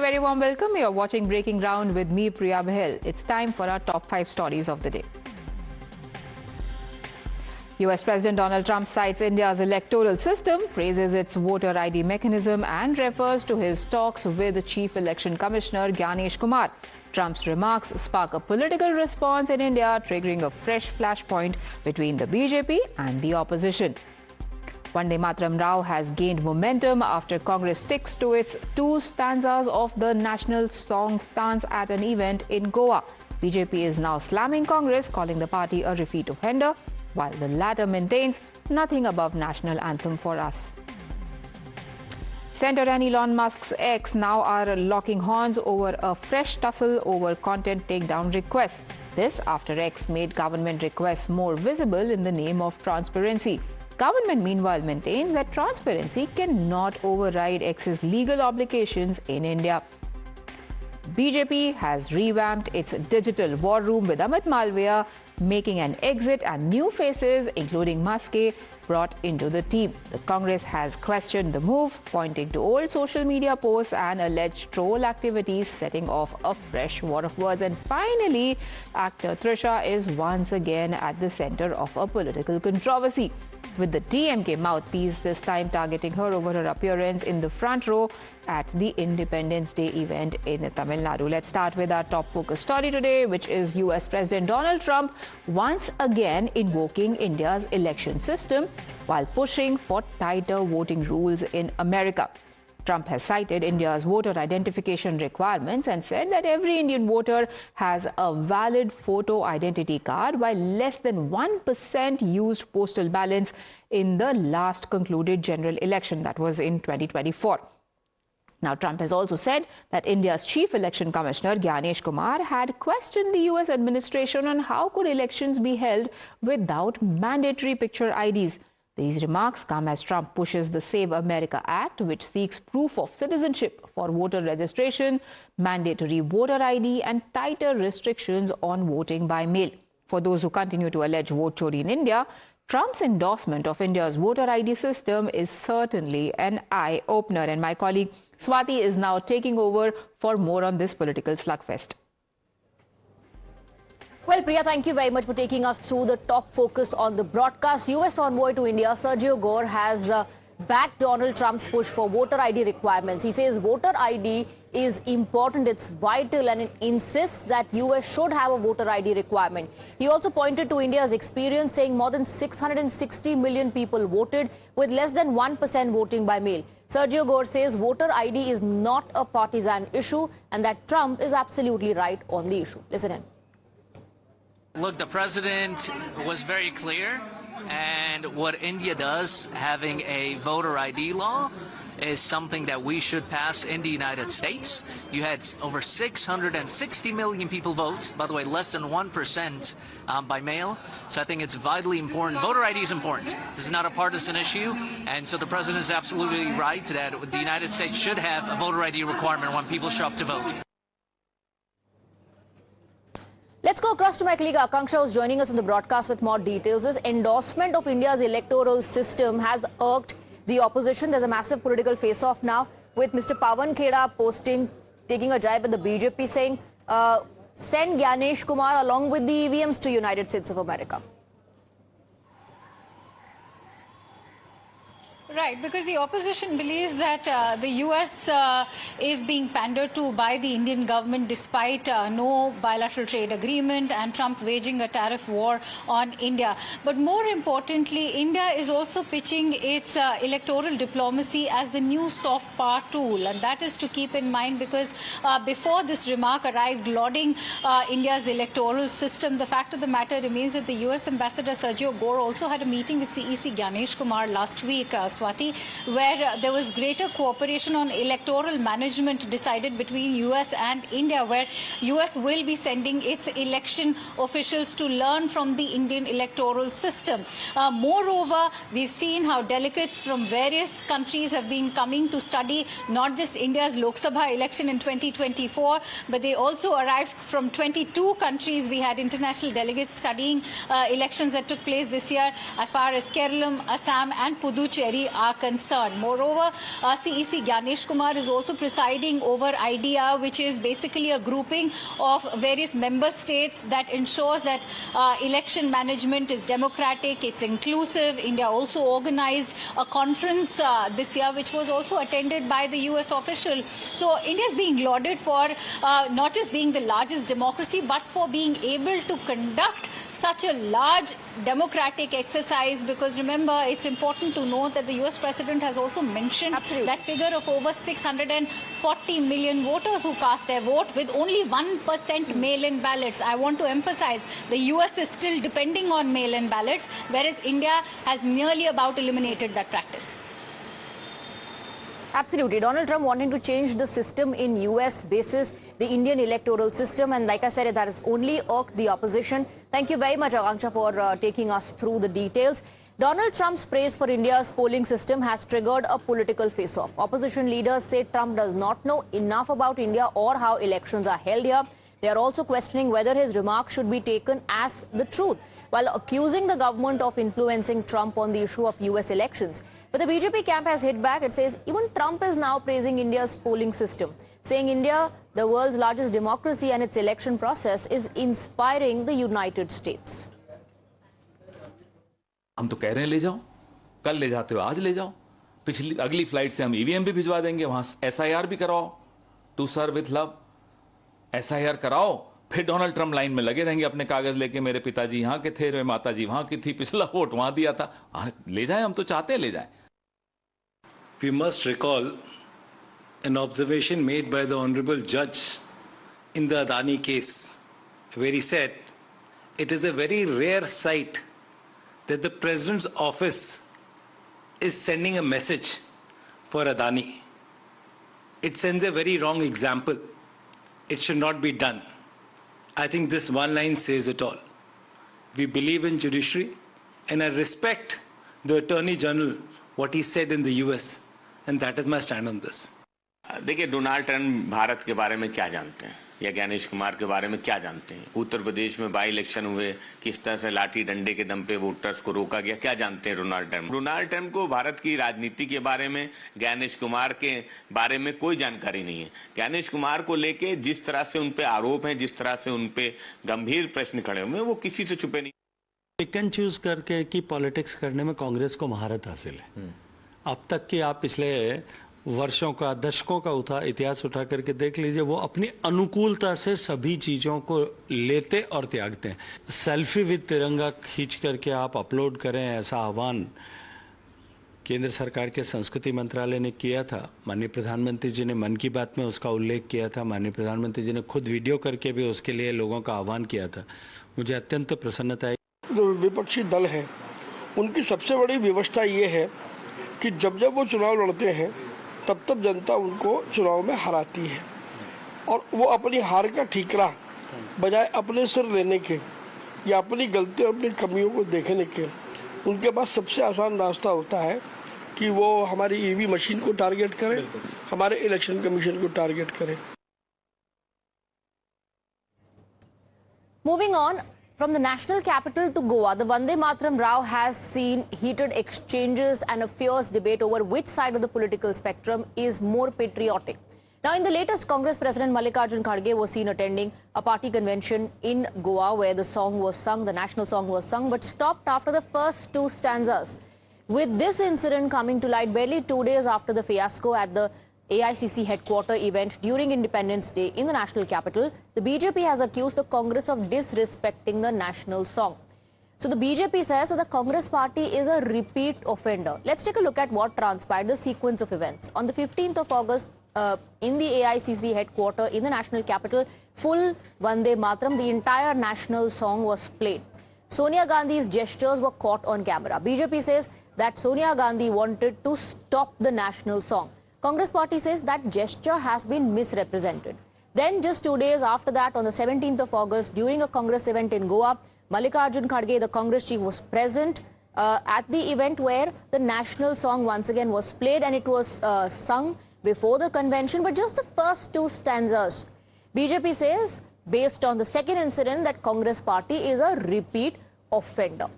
very warm welcome. You're watching Breaking Ground with me, Priya Bahel. It's time for our top 5 stories of the day. U.S. President Donald Trump cites India's electoral system, praises its voter ID mechanism and refers to his talks with the Chief Election Commissioner Gyanesh Kumar. Trump's remarks spark a political response in India, triggering a fresh flashpoint between the BJP and the opposition. Vande Mataram Rao has gained momentum after Congress sticks to its 2 stanzas of the national song stance at an event in Goa. BJP is now slamming Congress, calling the party a repeat offender, while the latter maintains nothing above national anthem for us. Senator and Elon Musk's X now are locking horns over a fresh tussle over content takedown requests. This after X made government requests more visible in the name of transparency. Government, meanwhile, maintains that transparency cannot override X's legal obligations in India. BJP has revamped its digital war room with Amit Malviya making an exit and new faces, including Muske, brought into the team. The Congress has questioned the move, pointing to old social media posts and alleged troll activities, setting off a fresh war of words. And finally, actor Trisha is once again at the center of a political controversy, with the DMK mouthpiece this time targeting her over her appearance in the front row at the Independence Day event in Tamil Nadu. Let's start with our top focus story today, which is U.S. President Donald Trump once again invoking India's election system while pushing for tighter voting rules in America. Trump has cited India's voter identification requirements and said that every Indian voter has a valid photo identity card, while less than 1% used postal ballots in the last concluded general election, that was in 2024. Now, Trump has also said that India's Chief Election Commissioner Gyanesh Kumar had questioned the U.S. administration on how could elections be held without mandatory picture IDs. These remarks come as Trump pushes the Save America Act, which seeks proof of citizenship for voter registration, mandatory voter ID, and tighter restrictions on voting by mail. For those who continue to allege vote chori in India, Trump's endorsement of India's voter ID system is certainly an eye-opener. And my colleague Swati is now taking over for more on this political slugfest. Well, Priya, thank you very much for taking us through the top focus on the broadcast. U.S. envoy to India, Sergio Gore, has backed Donald Trump's push for voter ID requirements. He says voter ID is important, it's vital, and it insists that U.S. should have a voter ID requirement. He also pointed to India's experience, saying more than 660 million people voted, with less than 1% voting by mail. Sergio Gore says voter ID is not a partisan issue and that Trump is absolutely right on the issue. Listen in. Look, the president was very clear, and what India does, having a voter ID law, is something that we should pass in the United States. You had over 660 million people vote, by the way, less than 1% by mail. So I think it's vitally important. Voter ID is important. This is not a partisan issue, and so the president is absolutely right that the United States should have a voter ID requirement when people show up to vote. Let's go across to my colleague Akanksha, who's joining us on the broadcast with more details. This endorsement of India's electoral system has irked the opposition. There's a massive political face-off now, with Mr. Pawan Kheda taking a jibe at the BJP, saying, send Gyanesh Kumar along with the EVMs to United States of America. Right, because the opposition believes that the U.S. Is being pandered to by the Indian government despite no bilateral trade agreement and Trump waging a tariff war on India. But more importantly, India is also pitching its electoral diplomacy as the new soft power tool. And that is to keep in mind, because before this remark arrived lauding India's electoral system, the fact of the matter remains that the U.S. Ambassador Sergio Gore also had a meeting with CEC Gyanesh Kumar last week, where there was greater cooperation on electoral management decided between U.S. and India, where U.S. will be sending its election officials to learn from the Indian electoral system. Moreover, we've seen how delegates from various countries have been coming to study not just India's Lok Sabha election in 2024, but they also arrived from 22 countries. We had international delegates studying elections that took place this year as far as Kerala, Assam and Puducherry are concerned. Moreover, CEC Gyanesh Kumar is also presiding over IDEA, which is basically a grouping of various member states that ensures that election management is democratic, it's inclusive. India also organized a conference this year, which was also attended by the US official. So India is being lauded for not just being the largest democracy, but for being able to conduct such a large democratic exercise, because remember, it's important to note that the US president has also mentioned that figure of over 640 million voters who cast their vote with only 1% mail-in ballots. I want to emphasize the US is still depending on mail-in ballots, whereas India has nearly about eliminated that practice. Absolutely. Donald Trump wanting to change the system in US basis, the Indian electoral system. And like I said, that has only irked the opposition. Thank you very much, Akanksha, for taking us through the details. Donald Trump's praise for India's polling system has triggered a political face-off. Opposition leaders say Trump does not know enough about India or how elections are held here. They are also questioning whether his remarks should be taken as the truth, while accusing the government of influencing Trump on the issue of US elections. But the BJP camp has hit back. It says even Trump is now praising India's polling system, saying India, the world's largest democracy, and its election process is inspiring the United States. हम तो कह रहे हैं ले जाओ, कल ले जाते हो आज ले जाओ, अगली फ्लाइट से हम ईवीएम भी भिजवा देंगे, वहां एसआईआर भी कराओ, to serve with love, SIR कराओ, फिर डोनाल्ड ट्रम्प लाइन में लगे रहेंगे अपने कागज लेके, मेरे पिताजी यहाँ के थे, मेरे माताजी वहां की थी, पिछला वोट वहां दिया था, ले जाए, हम तो चाहते हैं ले जाए. We must recall an observation made by the Honorable Judge in the Adani case, where he said, it is a very rare sight that the President's office is sending a message for Adani. It sends a very wrong example. It should not be done. I think this one line says it all. We believe in judiciary, and I respect the Attorney General, what he said in the US, and that is my stand on this. देखिए, Donald Trump Bharat के बारे में क्या जानते हैं या ज्ञानेश कुमार के बारे में क्या जानते हैं? उत्तर प्रदेश में बाई इलेक्शन हुए, किस तरह से लाठी डंडे के दम पे वोटर्स को रोका गया, क्या जानते हैं डोनाल्ड ट्रम्प? डोनाल्ड ट्रम्प को भारत की राजनीति के बारे में, ज्ञानेश कुमार के बारे में कोई जानकारी नहीं है. ज्ञानेश कुमार को लेके जिस तरह से उन पे आरोप हैं, जिस तरह से उन पे गंभीर प्रश्न खड़े हुए हैं, वो किसी से छुपे नहीं. पिक एंड चूज करके कि पॉलिटिक्स करने में कांग्रेस को महारत हासिल है. अब तक की आप पिछले वर्षों का, दशकों का इतिहास उठा करके देख लीजिए, वो अपनी अनुकूलता से सभी चीज़ों को लेते और त्यागते हैं. सेल्फी विद तिरंगा खींच करके आप अपलोड करें, ऐसा आह्वान केंद्र सरकार के संस्कृति मंत्रालय ने किया था. माननीय प्रधानमंत्री जी ने मन की बात में उसका उल्लेख किया था. माननीय प्रधानमंत्री जी ने खुद वीडियो करके भी उसके लिए लोगों का आह्वान किया था. मुझे अत्यंत प्रसन्नता है. जो विपक्षी दल है, उनकी सबसे बड़ी व्यवस्था ये है कि जब जब वो चुनाव लड़ते हैं, तब तब जनता उनको चुनाव में हराती है, और वो अपनी हार का ठीकरा बजाय अपने सिर लेने के या अपनी गलती और अपनी कमियों को देखने के, उनके पास सबसे आसान रास्ता होता है कि वो हमारी ईवी मशीन को टारगेट करें, हमारे इलेक्शन कमीशन को टारगेट करें. Moving on, from the national capital to Goa, the Vande Mataram row has seen heated exchanges and a fierce debate over which side of the political spectrum is more patriotic. Now, in the latest, Congress President Mallikarjun Kharge was seen attending a party convention in Goa where the song was sung, the national song was sung, but stopped after the first two stanzas. With this incident coming to light barely 2 days after the fiasco at the AICC headquarter event during Independence Day in the national capital, the BJP has accused the Congress of disrespecting the national song. So the BJP says that the Congress party is a repeat offender. Let's take a look at what transpired, the sequence of events. On the 15th of August, in the AICC headquarter in the national capital, full Vande Mataram, the entire national song was played. Sonia Gandhi's gestures were caught on camera. BJP says that Sonia Gandhi wanted to stop the national song. Congress party says that gesture has been misrepresented. Then just 2 days after that, on the 17th of August, during a Congress event in Goa, Mallikarjun Kharge, the Congress chief, was present at the event where the national song once again was played, and it was sung before the convention, but just the first two stanzas. BJP says, based on the second incident, that Congress party is a repeat offender.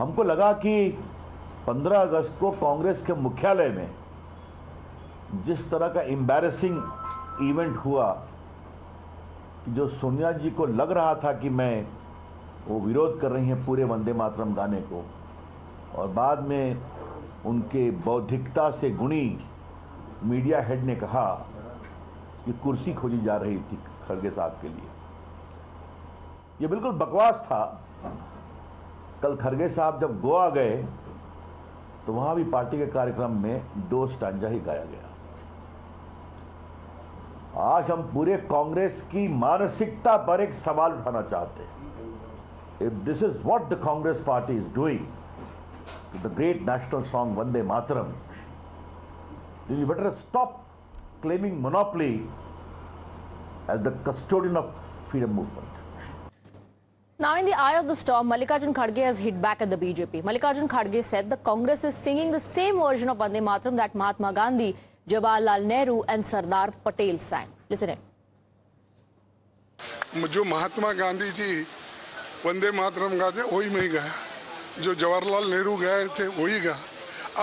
हमको लगा कि 15 अगस्त को कांग्रेस के मुख्यालय में जिस तरह का एम्बैरेसिंग इवेंट हुआ, जो सोनिया जी को लग रहा था कि वो विरोध कर रही हैं पूरे वंदे मातरम गाने को, और बाद में उनके बौद्धिकता से गुणी मीडिया हेड ने कहा कि कुर्सी खोजी जा रही थी खड़गे साहब के लिए। ये बिल्कुल बकवास था। कल खड़गे साहब जब गोवा गए तो वहां भी पार्टी के कार्यक्रम में 2 स्टांजा ही गाया गया। आज हम पूरे कांग्रेस की मानसिकता पर एक सवाल उठाना चाहते हैं। If this is what the Congress party is doing to the great national song Vande Mataram, then you better stop claiming monopoly as the custodian of freedom movement. Now, in the eye of the storm, Mallikarjun Kharge has hit back at the BJP. Mallikarjun Kharge said the Congress is singing the same version of Vande Mataram that Mahatma Gandhi, Jawaharlal Nehru and Sardar Patel sang. Listen in. जो महात्मा गांधी जी वंदे मातरम गाते वही मैं गाया, जो जवाहरलाल नेहरू गाए थे वही गा।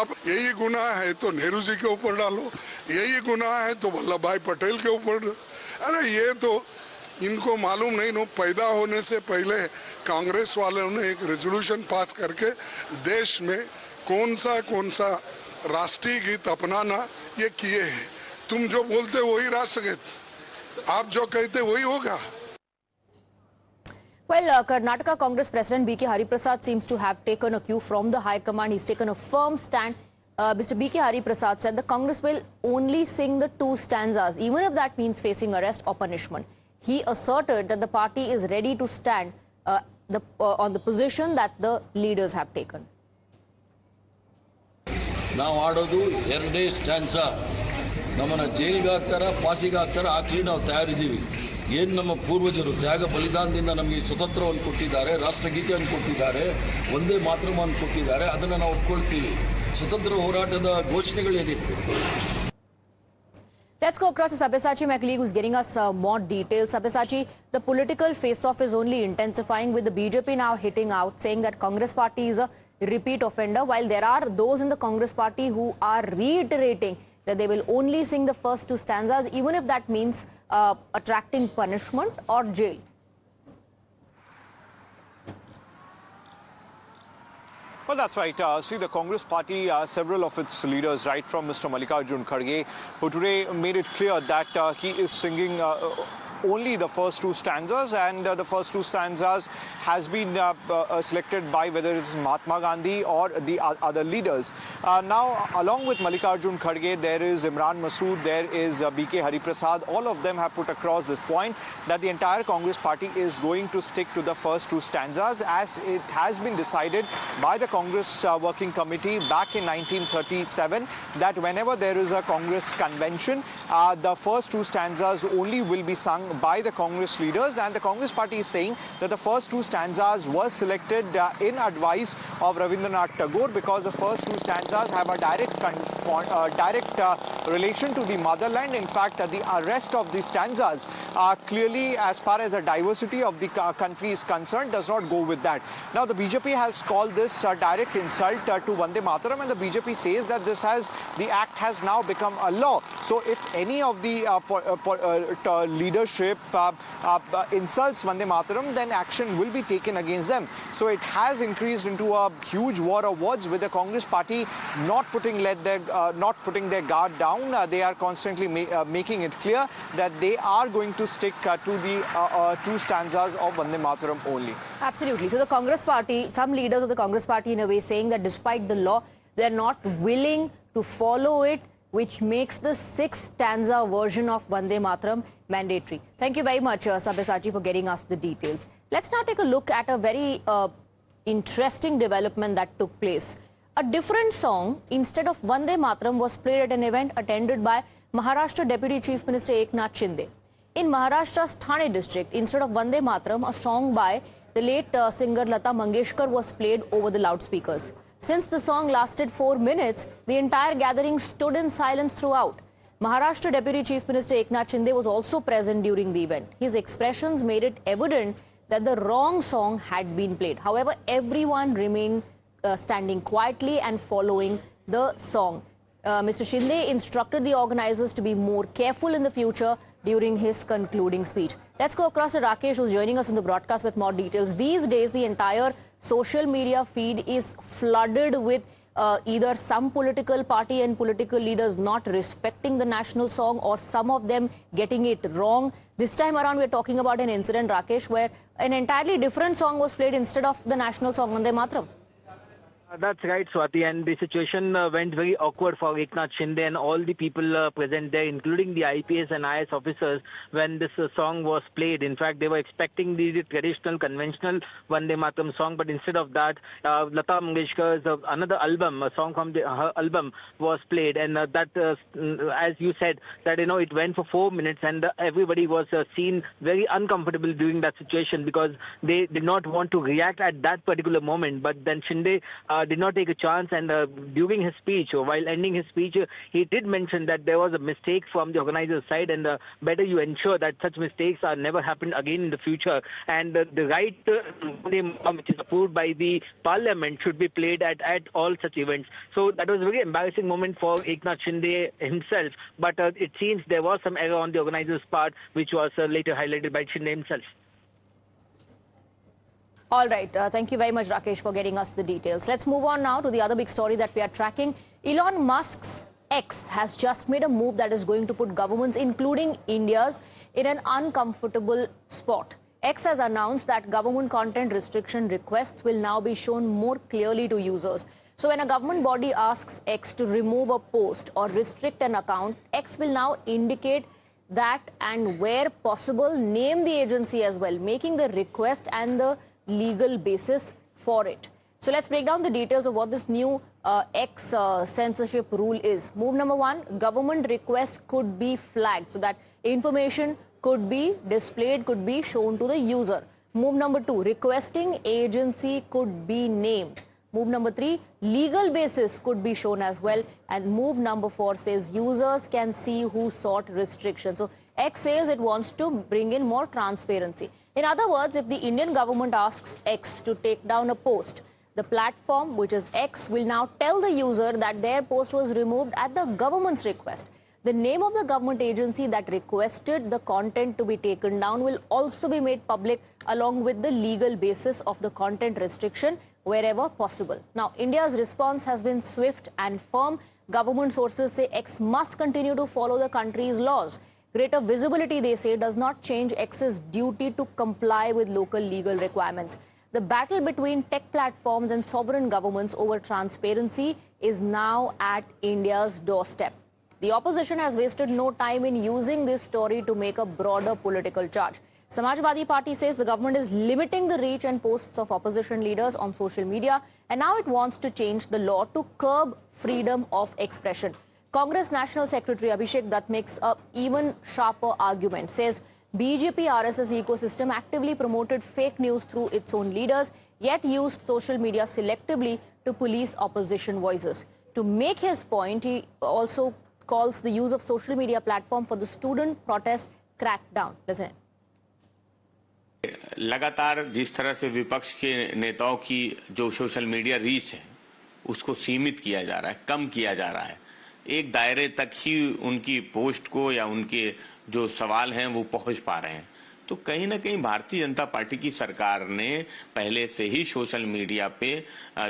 अब यही गुनाह है तो नेहरू जी के ऊपर डालो, यही गुनाह है तो वल्लभ भाई पटेल के ऊपर। अरे ये तो इनको मालूम नहीं, नो पैदा होने से पहले कांग्रेस वालों ने एक रेजोल्यूशन पास करके देश में कौन सा राष्ट्रीय गीत अपनाना ये किए हैं। तुम जो बोलते वही राष्ट्रगीत, आप जो कहते वही होगा। Well, Karnataka Congress President B.K. Hariprasad seems to have taken a cue from the High Command. He's taken a firm stand. Mr. B.K. Hariprasad said the Congress will only sing the 2 stanzas, even if that means facing arrest or punishment. He asserted that the party is ready to stand on the position that the leaders have taken. ನಾವು ಆಡೋದು 2 ಸ್ಟ್ಯಾನ್ಸಾ, ನಮ್ಮನ್ನು ಜೈಲಿಗೆ ಹಾಕ್ತಾರ, ಪಾಸಿಗೆ ಹಾಕ್ತಾರ, ಹಾಕಲಿ ನಾವು ತಯಾರಿದ್ದೀವಿ. ಏನು ನಮ್ಮ ಪೂರ್ವಜರು ತ್ಯಾಗ ಬಲಿದಾನದಿಂದ ನಮಗೆ ಸ್ವತಂತ್ರವನ್ನು ಕೊಟ್ಟಿದ್ದಾರೆ, ರಾಷ್ಟ್ರಗೀತೆಯನ್ನು ಕೊಟ್ಟಿದ್ದಾರೆ, ಒಂದೇ ಮಾತೃವನ್ನು ಕೊಟ್ಟಿದ್ದಾರೆ, ಅದನ್ನು ನಾವು ಒಪ್ಕೊಳ್ತೀವಿ. ಸ್ವತಂತ್ರ ಹೋರಾಟದ ಘೋಷಣೆಗಳೇನಿತ್ತು. Let's go across to Sabyasachi, my colleague, who's getting us more details. Sabyasachi, the political face-off is only intensifying, with the BJP now hitting out, saying that Congress party is a repeat offender, while there are those in the Congress party who are reiterating that they will only sing the first 2 stanzas, even if that means attracting punishment or jail. Well, that's right. See, the Congress party, several of its leaders, right from Mr. Mallikarjun Kharge, who today made it clear that he is singing only the first 2 stanzas, and the first 2 stanzas has been selected by whether it's Mahatma Gandhi or the other leaders. Now, along with Mallikarjun Kharge, there is Imran Masood, there is B.K. Hariprasad. All of them have put across this point that the entire Congress party is going to stick to the first 2 stanzas, as it has been decided by the Congress Working Committee back in 1937 that whenever there is a Congress convention, the first 2 stanzas only will be sung by the Congress leaders, and the Congress party is saying that the first 2 stanzas were selected in advice of Rabindranath Tagore, because the first 2 stanzas have a direct relation to the motherland. In fact, the rest of the stanzas clearly, as far as the diversity of the country is concerned, does not go with that. Now, the BJP has called this a direct insult to Vande Mataram, and the BJP says that the act has now become a law. So, if any of the leadership insults Vande Mataram, then action will be taken against them. So it has increased into a huge war of words, with the Congress party not putting their guard down. They are constantly making it clear that they are going to stick to the 2 stanzas of Vande Mataram only. Absolutely. So the Congress party, some leaders of the Congress party in a way saying that despite the law, they are not willing to follow it, which makes the 6th stanza version of Vande Mataram mandatory. Thank you very much, Sabyasachi, for getting us the details. Let's now take a look at a very interesting development that took place. A different song, instead of Vande Mataram, was played at an event attended by Maharashtra Deputy Chief Minister Eknath Shinde. In Maharashtra's Thane district, instead of Vande Mataram, a song by the late singer Lata Mangeshkar was played over the loudspeakers. Since the song lasted 4 minutes, the entire gathering stood in silence throughout. Maharashtra Deputy Chief Minister Eknath Shinde was also present during the event. His expressions made it evident that the wrong song had been played. However, everyone remained standing quietly and following the song. Mr. Shinde instructed the organizers to be more careful in the future during his concluding speech. Let's go across to Rakesh, who's joining us on the broadcast with more details. These days, the entire social media feed is flooded with either some political party and political leaders not respecting the national song or some of them getting it wrong. This time around, we're talking about an incident, Rakesh, where an entirely different song was played instead of the national song, Vande Mataram. That's right, Swati, and the situation went very awkward for Eknath Shinde and all the people present there, including the IPS and IS officers, when this song was played. In fact, they were expecting the traditional, conventional Vande Mataram song, but instead of that, Lata Mangeshkar's another album, a song from her album, was played, and that, as you said, that it went for 4 minutes, and everybody was seen very uncomfortable during that situation because they did not want to react at that particular moment. But then Shinde did not take a chance, and during his speech, or while ending his speech, he did mention that there was a mistake from the organizer's side, and better you ensure that such mistakes are never happen again in the future. And the right, which is approved by the parliament, should be played at all such events. So that was a very embarrassing moment for Eknath Shinde himself. But it seems there was some error on the organizer's part, which was later highlighted by Shinde himself. All right. Thank you very much, Rakesh, for getting us the details. Let's move on now to the other big story that we are tracking. Elon Musk's X has just made a move that is going to put governments, including India's, in an uncomfortable spot. X has announced that government content restriction requests will now be shown more clearly to users. So when a government body asks X to remove a post or restrict an account, X will now indicate that and where possible, name the agency as well, making the request and the legal basis for it. So let's break down the details of what this new X censorship rule is. Move number 1, government requests could be flagged so that information could be displayed, could be shown to the user. Move number 2, requesting agency could be named. Move number 3, legal basis could be shown as well. And move number 4 says users can see who sought restriction. So X says it wants to bring in more transparency. In other words, if the Indian government asks X to take down a post, the platform, which is X, will now tell the user that their post was removed at the government's request. The name of the government agency that requested the content to be taken down will also be made public along with the legal basis of the content restriction wherever possible. Now, India's response has been swift and firm. Government sources say X must continue to follow the country's laws. Greater visibility, they say, does not change X's duty to comply with local legal requirements. The battle between tech platforms and sovereign governments over transparency is now at India's doorstep. The opposition has wasted no time in using this story to make a broader political charge. Samajwadi Party says the government is limiting the reach and posts of opposition leaders on social media, and now it wants to change the law to curb freedom of expression. Congress National Secretary Abhishek Dutt makes an even sharper argument, says BJP RSS ecosystem actively promoted fake news through its own leaders, yet used social media selectively to police opposition voices. To make his point, he also calls the use of social media platform for the student protest crackdown. Listen. लगातार जिस तरह से विपक्ष के नेताओं की जो social media reach है उसको सीमित किया जा रहा है, कम किया जा रहा है। एक दायरे तक ही उनकी पोस्ट को या उनके जो सवाल हैं वो पहुंच पा रहे हैं। तो कहीं ना कहीं भारतीय जनता पार्टी की सरकार ने पहले से ही सोशल मीडिया पे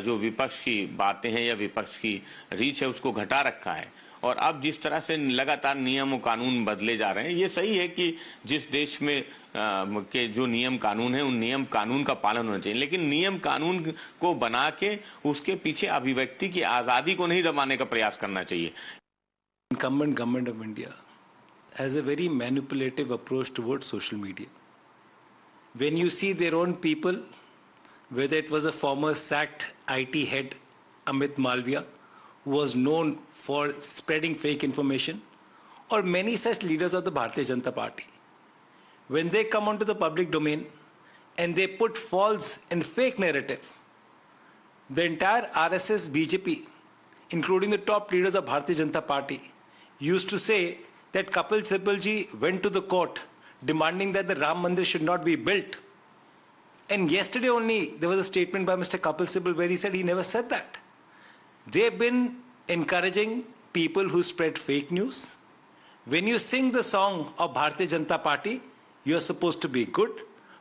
जो विपक्ष की बातें हैं या विपक्ष की रीच है उसको घटा रखा है। और अब जिस तरह से लगातार नियम और कानून बदले जा रहे हैं, ये सही है कि जिस देश में के जो नियम कानून है उन नियम कानून का पालन होना चाहिए, लेकिन नियम कानून को बना के उसके पीछे अभिव्यक्ति की आज़ादी को नहीं दबाने का प्रयास करना चाहिए। Incumbent government of India has a very manipulative approach towards social media. When you see their own people, whether it was a former sacked IT head Amit Malviya, who was known for spreading fake information, or many such leaders of the Bharatiya Janata Party, when they come onto the public domain and they put false and fake narrative, the entire RSS BJP, including the top leaders of Bharatiya Janata Party, used to say that Kapil Sibal ji went to the court demanding that the Ram Mandir should not be built. And yesterday only, there was a statement by Mr. Kapil Sibal where he said he never said that. They've been encouraging people who spread fake news. When you sing the song of Bharatiya Janata Party, you're supposed to be good.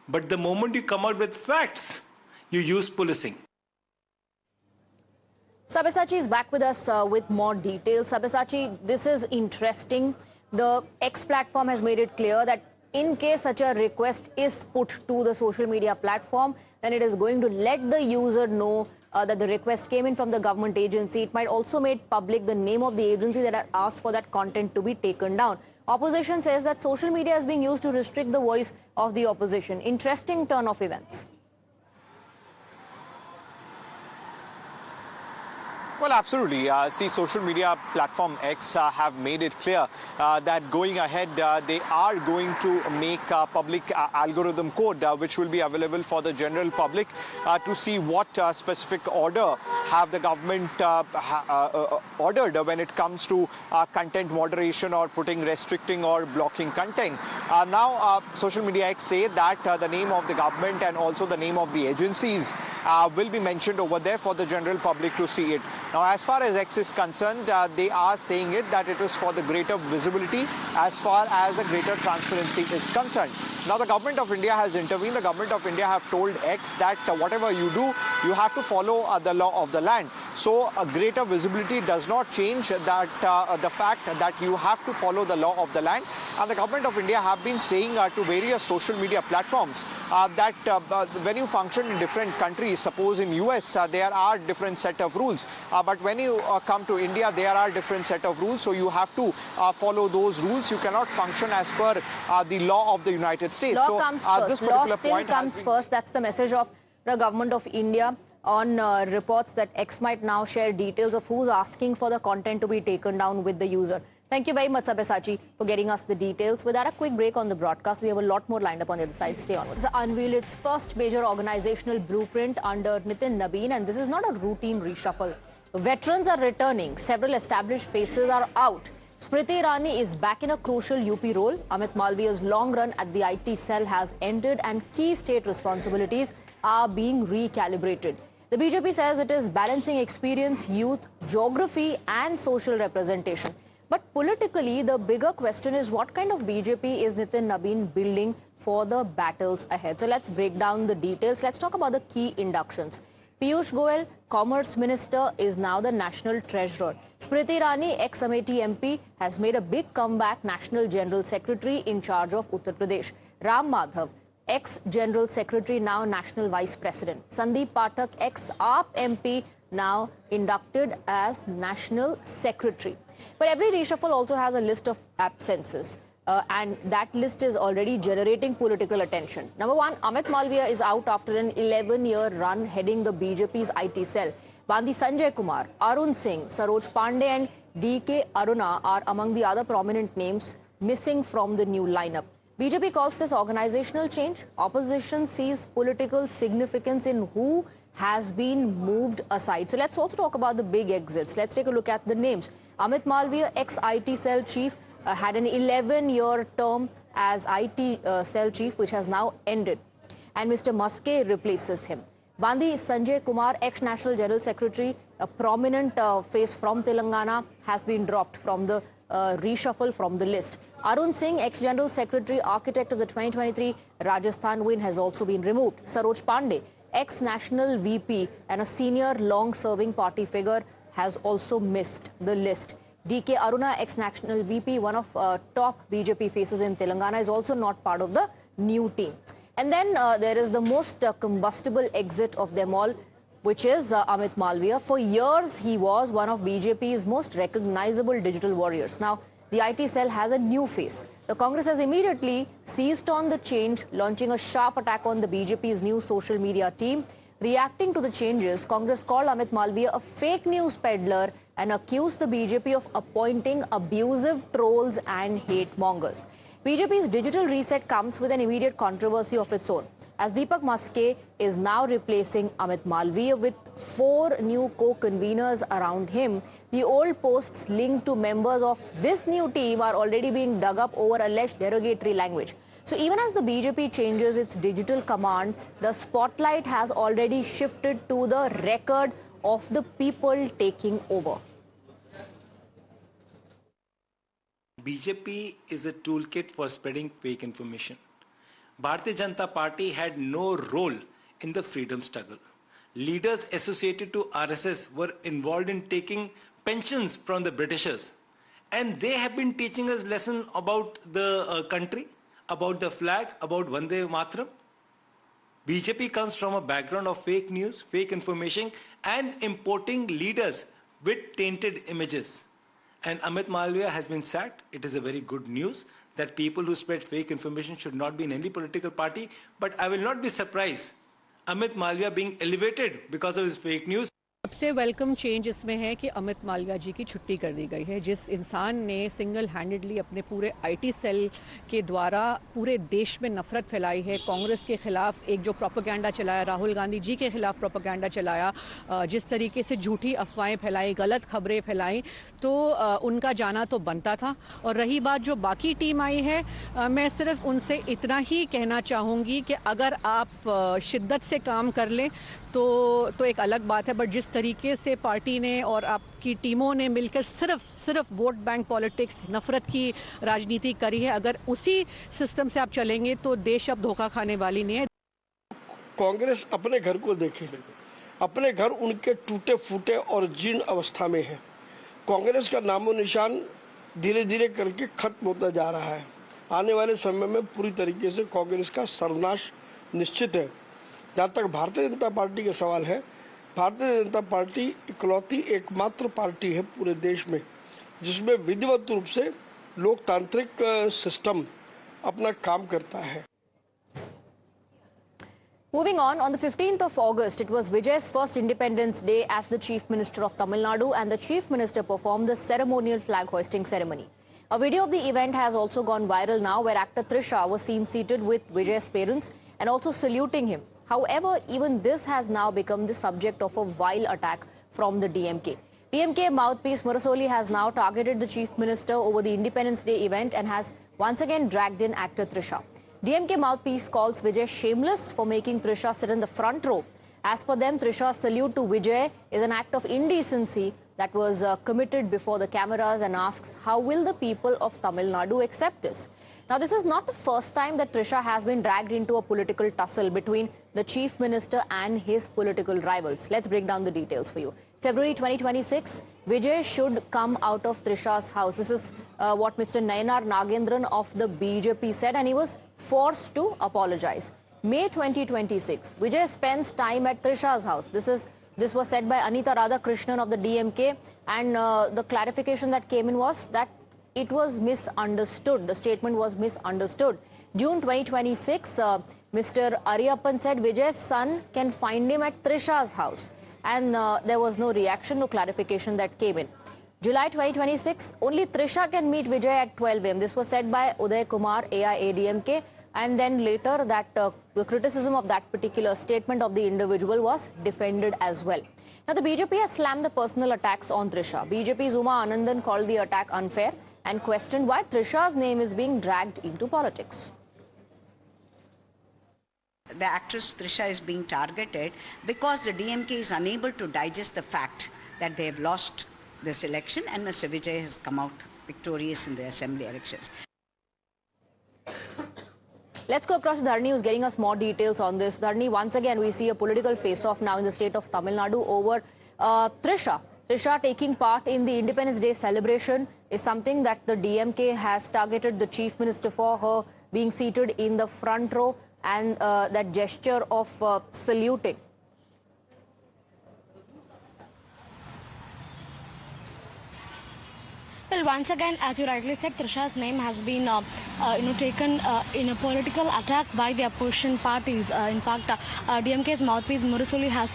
But the moment you come out with facts, you use policing. Sabyasachi is back with us with more details. Sabyasachi, this is interesting. The X platform has made it clear that in case such a request is put to the social media platform, then it is going to let the user know that the request came in from the government agency. It might also make public the name of the agency that had asked for that content to be taken down. Opposition says that social media is being used to restrict the voice of the opposition. Interesting turn of events. Well, absolutely. See, social media platform X have made it clear that going ahead, they are going to make public algorithm code, which will be available for the general public to see what specific order have the government ordered when it comes to content moderation or restricting or blocking content. Now, social media X say that the name of the government and also the name of the agencies will be mentioned over there for the general public to see it. Now, as far as X is concerned, they are saying that it is for the greater visibility as far as the greater transparency is concerned. Now, the government of India has intervened. The government of India have told X that whatever you do, you have to follow the law of the land. So, a greater visibility does not change that the fact that you have to follow the law of the land. And the government of India have been saying to various social media platforms that when you function in different countries, suppose in U.S. There are different set of rules. But when you come to India, there are different set of rules. So you have to follow those rules. You cannot function as per the law of the United States. Law comes first. Law still comes first. That's the message of the government of India on reports that X might now share details of who's asking for the content to be taken down with the user. Thank you very much, Sabyasachi, for getting us the details. Without a quick break on the broadcast, we have a lot more lined up on the other side. Stay on. It's unveiled its first major organizational blueprint under Nitin Nabeen, and this is not a routine reshuffle. Veterans are returning. Several established faces are out. Smriti Irani is back in a crucial UP role. Amit Malviya's long run at the IT cell has ended, and key state responsibilities are being recalibrated. The BJP says it is balancing experience, youth, geography, and social representation. But politically, the bigger question is what kind of BJP is Nitin Nabeen building for the battles ahead? So let's break down the details. Let's talk about the key inductions. Piyush Goyal, Commerce Minister, is now the National Treasurer. Smriti Irani, ex-Amethi MP, has made a big comeback, National General Secretary in charge of Uttar Pradesh. Ram Madhav, ex-General Secretary, now National Vice President. Sandeep Pathak, ex-AAP MP, now inducted as National Secretary. But every reshuffle also has a list of absences. And that list is already generating political attention. Number one, Amit Malviya is out after an 11-year run heading the BJP's IT cell. Bandi Sanjay Kumar, Arun Singh, Saroj Pandey and D.K. Aruna are among the other prominent names missing from the new lineup. BJP calls this organizational change. Opposition sees political significance in who has been moved aside. So let's also talk about the big exits. Let's take a look at the names. Amit Malviya, ex-IT cell chief, had an 11-year term as IT cell chief, which has now ended. And Mr. Muske replaces him. Bandi Sanjay Kumar, ex-National General Secretary, a prominent face from Telangana, has been dropped from the reshuffle from the list. Arun Singh, ex-General Secretary, architect of the 2023 Rajasthan win, has also been removed. Saroj Pandey, ex-National VP and a senior long-serving party figure, has also missed the list. D.K. Aruna, ex-National VP, one of top BJP faces in Telangana, is also not part of the new team. And then there is the most combustible exit of them all, which is Amit Malviya. For years, he was one of BJP's most recognizable digital warriors. Now, the IT cell has a new face. The Congress has immediately seized on the change, launching a sharp attack on the BJP's new social media team. Reacting to the changes, Congress called Amit Malviya a fake news peddler and accused the BJP of appointing abusive trolls and hate mongers. BJP's digital reset comes with an immediate controversy of its own, as Deepak Muske is now replacing Amit Malviya with 4 new co-conveners around him. The old posts linked to members of this new team are already being dug up over alleged derogatory language. So even as the BJP changes its digital command, the spotlight has already shifted to the record of the people taking over. BJP is a toolkit for spreading fake information. Bharatiya Janata Party had no role in the freedom struggle. Leaders associated to RSS were involved in taking pensions from the Britishers. And they have been teaching us lesson about the country, about the flag, about Vande Mataram. BJP comes from a background of fake news, fake information, and importing leaders with tainted images. And Amit Malviya has been sacked. It is a very good news that people who spread fake information should not be in any political party. But I will not be surprised Amit Malviya being elevated because of his fake news. सबसे welcome change इसमें है कि अमित मालविया जी की छुट्टी कर दी गई है। जिस इंसान ने सिंगल हैंडेडली अपने पूरे आईटी सेल के द्वारा पूरे देश में नफरत फैलाई है, कांग्रेस के खिलाफ एक जो प्रोपेगेंडा चलाया, राहुल गांधी जी के खिलाफ प्रोपेगेंडा चलाया, जिस तरीके से झूठी अफवाहें फैलाई, गलत खबरें फैलाई, तो उनका जाना तो बनता था। और रही बात जो बाकी टीम आई है, मैं सिर्फ उनसे इतना ही कहना चाहूँगी कि अगर आप शिद्दत से काम कर लें तो एक अलग बात है, बट जिस तरीके से पार्टी ने और आपकी टीमों ने मिलकर सिर्फ वोट बैंक पॉलिटिक्स, नफरत की राजनीति करी है, अगर उसी सिस्टम से आप चलेंगे तो देश अब धोखा खाने वाली नहीं है। कांग्रेस अपने घर को देखे, अपने घर उनके टूटे फूटे और जीर्ण अवस्था में है। कांग्रेस का नामो निशान धीरे धीरे करके खत्म होता जा रहा है। आने वाले समय में पूरी तरीके से कांग्रेस का सर्वनाश निश्चित है। जहाँ तक भारतीय जनता पार्टी का सवाल है, भारतीय जनता पार्टी इकलौती एकमात्र पार्टी है पूरे देश में जिसमें विधिवत रूप से लोकतांत्रिक सिस्टम अपना काम करता है। Moving on the 15th of August, it was Vijay's first Independence Day as the Chief Minister of Tamil Nadu, and the Chief Minister performed the ceremonial flag hoisting ceremony. A video of the event has also gone viral now, where actor Trisha was seen seated with Vijay's parents and also saluting him. However, even this has now become the subject of a vile attack from the DMK. DMK mouthpiece Murasoli has now targeted the Chief Minister over the Independence Day event and has once again dragged in actor Trisha. DMK mouthpiece calls Vijay shameless for making Trisha sit in the front row. As per them, Trisha's salute to Vijay is an act of indecency that was committed before the cameras, and asks, how will the people of Tamil Nadu accept this? Now, this is not the first time that Trisha has been dragged into a political tussle between the Chief Minister and his political rivals. Let's break down the details for you. February 2026, Vijay should come out of Trisha's house. This is what Mr. Nayanar Nagendran of the BJP said, and he was forced to apologize. May 2026, Vijay spends time at Trisha's house. This was said by Anita Radhakrishnan of the DMK, and the clarification that came in was that it was misunderstood. The statement was misunderstood. June 2026, Mr. Ariyappan said Vijay's son can find him at Trisha's house, and there was no reaction, no clarification that came in. July 2026, only Trisha can meet Vijay at 12 a.m. This was said by Uday Kumar, AIADMK, and then later that the criticism of that particular statement of the individual was defended as well. Now, the BJP has slammed the personal attacks on Trisha. BJP's Uma Anandan called the attack unfair and questioned why Trisha's name is being dragged into politics. The actress Trisha is being targeted because the DMK is unable to digest the fact that they have lost this election and Mr. Vijay has come out victorious in the assembly elections. Let's go across to Dharni, who's getting us more details on this. Dharni, once again, we see a political face-off now in the state of Tamil Nadu over Trisha. Trisha taking part in the Independence Day celebration is something that the DMK has targeted the Chief Minister for, her being seated in the front row, and that gesture of saluting. Well, once again, as you rightly said, Trisha's name has been, taken in a political attack by the opposition parties. In fact, DMK's mouthpiece Murasoli has,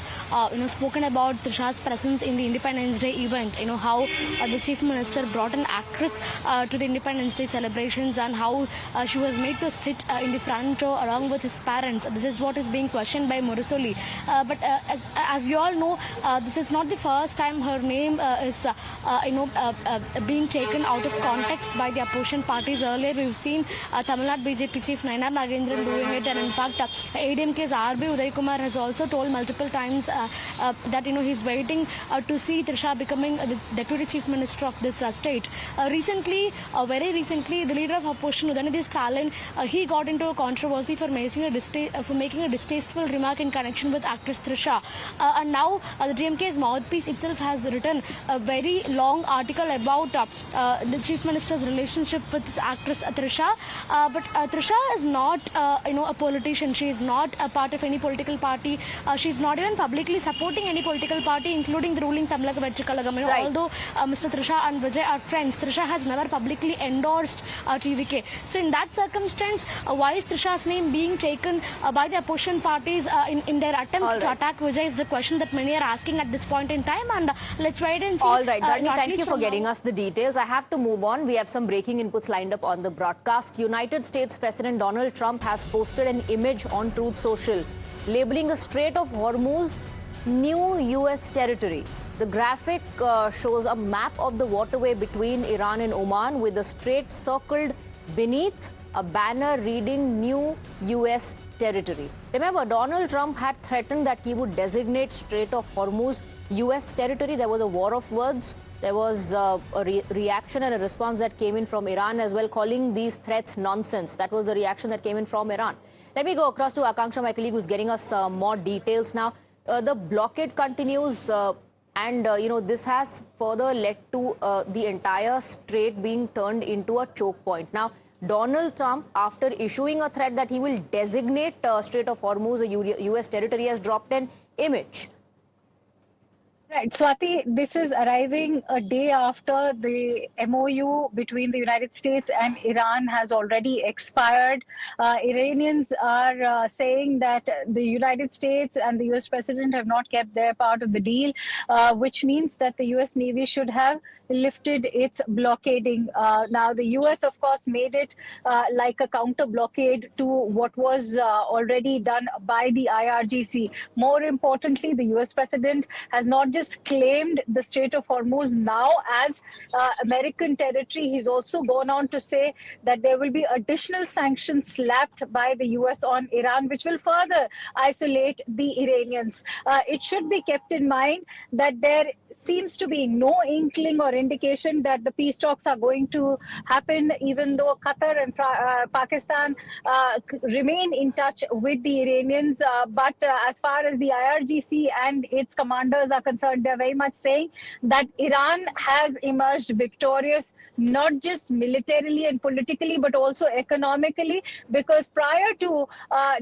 spoken about Trisha's presence in the Independence Day event. How the Chief Minister brought an actress to the Independence Day celebrations, and how she was made to sit in the front row along with his parents. This is what is being questioned by Murasoli. But as we all know, this is not the first time her name is, being taken out of context by the opposition parties. Earlier, we've seen Tamil Nadu BJP chief Nayanar Nagendran doing it, and in fact, ADMK's R.B. Uday Kumar has also told multiple times that he's waiting to see Trisha becoming the deputy chief minister of this state. Very recently, the leader of opposition Udayanidhi Stalin he got into a controversy for making a distasteful remark in connection with actress Trisha, and now the DMK's mouthpiece itself has written a very long article about the chief minister's relationship with this actress Trisha. But Trisha is not a politician. She is not a part of any political party. She's not even publicly supporting any political party, including the ruling Tamilaka Vetri Kalagam. Although Mr. Trisha and Vijay are friends, Trisha has never publicly endorsed TVK. So in that circumstance, why is Trisha's name being taken by the opposition parties in their attempt to attack Vijay is the question that many are asking at this point in time, and let's wait and see. All right, Dharani, thank you for getting us the details. I have to move on. We have some breaking inputs lined up on the broadcast. United States President Donald Trump has posted an image on Truth Social, labeling the Strait of Hormuz new U.S. territory. The graphic shows a map of the waterway between Iran and Oman, with the strait circled beneath a banner reading new U.S. territory. Remember, Donald Trump had threatened that he would designate Strait of Hormuz U.S. territory. There was a war of words. There was a reaction and a response that came in from Iran as well, calling these threats nonsense. That was the reaction that came in from Iran. Let me go across to Akanksha, my colleague, who's getting us more details now. The blockade continues, and this has further led to the entire strait being turned into a choke point. Now, Donald Trump, after issuing a threat that he will designate Strait of Hormuz a U.S. territory, has dropped an image. Right, Swati, this is arriving a day after the MoU between the United States and Iran has already expired. Iranians are saying that the United States and the US president have not kept their part of the deal, which means that the US Navy should have lifted its blockading. Now, the US, of course, made it like a counter blockade to what was already done by the IRGC. More importantly, the US president has not just claimed the Strait of Hormuz now as American territory. He's also gone on to say that there will be additional sanctions slapped by the US on Iran, which will further isolate the Iranians. It should be kept in mind that there seems to be no inkling or indication that the peace talks are going to happen, even though Qatar and Pakistan remain in touch with the Iranians. But as far as the IRGC and its commanders are concerned, they're very much saying that Iran has emerged victorious, not just militarily and politically, but also economically, because prior to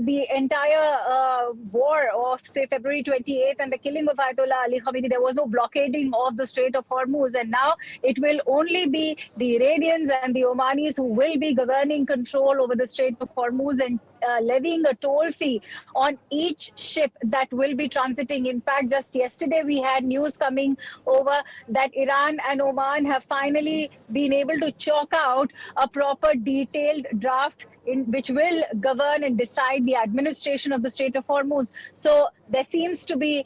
the entire war of, say, February 28th and the killing of Yadollah Javani, there was no blockading of the Strait of Hormuz, and now it will only be the Iranians and the Omanis who will be governing control over the Strait of Hormuz and levying a toll fee on each ship that will be transiting. In fact, just yesterday we had news coming over that Iran and Oman have finally been able to chalk out a proper detailed draft which will govern and decide the administration of the Strait of Hormuz. So there seems to be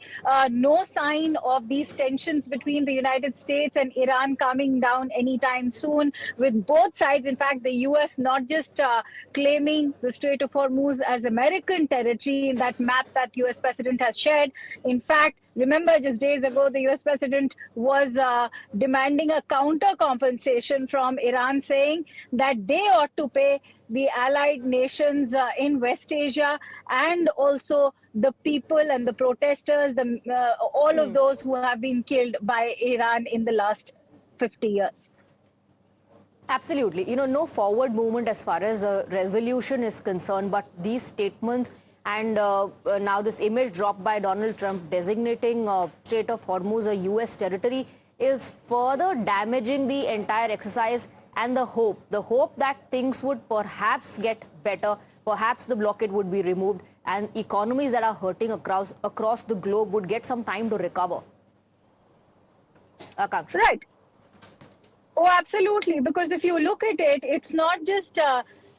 no sign of these tensions between the United States and Iran calming down anytime soon, with both sides, in fact, the U.S. not just claiming the Strait of Hormuz as American territory in that map that U.S. President has shared. In fact, remember, just days ago, the U.S. president was demanding a counter compensation from Iran, saying that they ought to pay the allied nations in West Asia and also the people and the protesters, all of those who have been killed by Iran in the last 50 years. Absolutely. No forward movement as far as resolution is concerned, but these statements and now this image dropped by Donald Trump designating Strait of Hormuz a U.S. territory is further damaging the entire exercise and the hope that things would perhaps get better, perhaps the blockade would be removed and economies that are hurting across the globe would get some time to recover. Akanksha. Right. Oh, absolutely. Because if you look at it, it's not just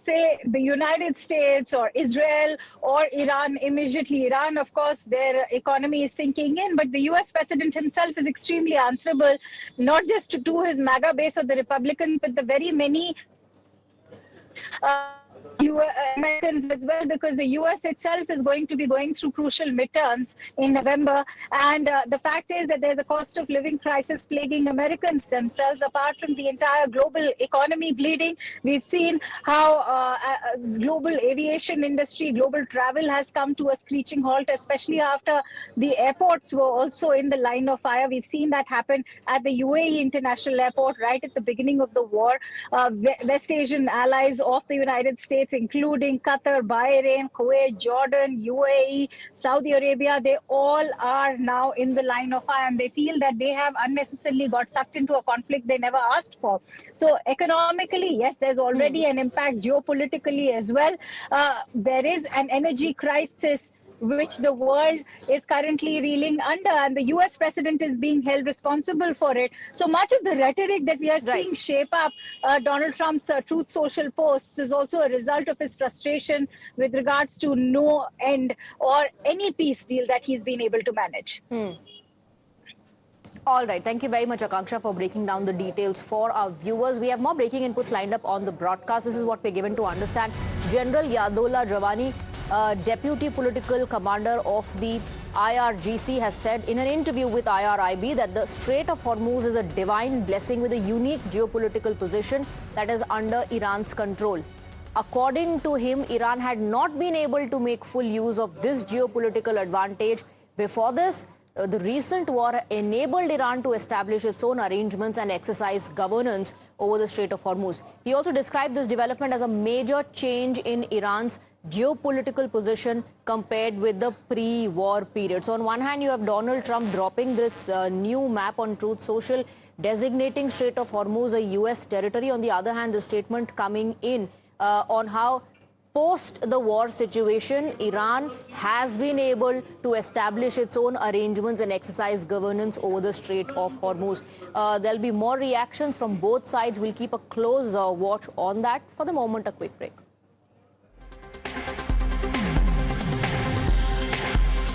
say the United States or Israel or Iran immediately. Iran, of course, their economy is sinking in, but the U.S. president himself is extremely answerable, not just to his MAGA base or the Republicans, but the very many Americans as well, because the U.S. itself is going to be going through crucial midterms in November. And the fact is that there's a cost of living crisis plaguing Americans themselves, apart from the entire global economy bleeding. We've seen how global aviation industry, global travel has come to a screeching halt, especially after the airports were also in the line of fire. We've seen that happen at the UAE International Airport right at the beginning of the war. West Asian allies of the United States, including Qatar, Bahrain, Kuwait, Jordan, UAE, Saudi Arabia, they all are now in the line of fire, and they feel that they have unnecessarily got sucked into a conflict they never asked for. So economically, yes, there's already an impact. Geopolitically as well, there is an energy crisis which the world is currently reeling under, and the U.S. president is being held responsible for it. So much of the rhetoric that we are seeing shape up Donald Trump's Truth Social posts is also a result of his frustration with regards to no end or any peace deal that he's been able to manage. All right. Thank you very much, Akanksha, for breaking down the details for our viewers. We have more breaking inputs lined up on the broadcast. This is what we're given to understand. General Yadollah Javani, Deputy Political Commander of the IRGC, has said in an interview with IRIB that the Strait of Hormuz is a divine blessing with a unique geopolitical position that is under Iran's control. According to him, Iran had not been able to make full use of this geopolitical advantage. Before this, the recent war enabled Iran to establish its own arrangements and exercise governance over the Strait of Hormuz. He also described this development as a major change in Iran's geopolitical position compared with the pre-war period. So on one hand, you have Donald Trump dropping this new map on Truth Social, designating Strait of Hormuz a U.S. territory. On the other hand, the statement coming in on how post the war situation, Iran has been able to establish its own arrangements and exercise governance over the Strait of Hormuz. There'll be more reactions from both sides. We'll keep a close watch on that. For the moment, a quick break.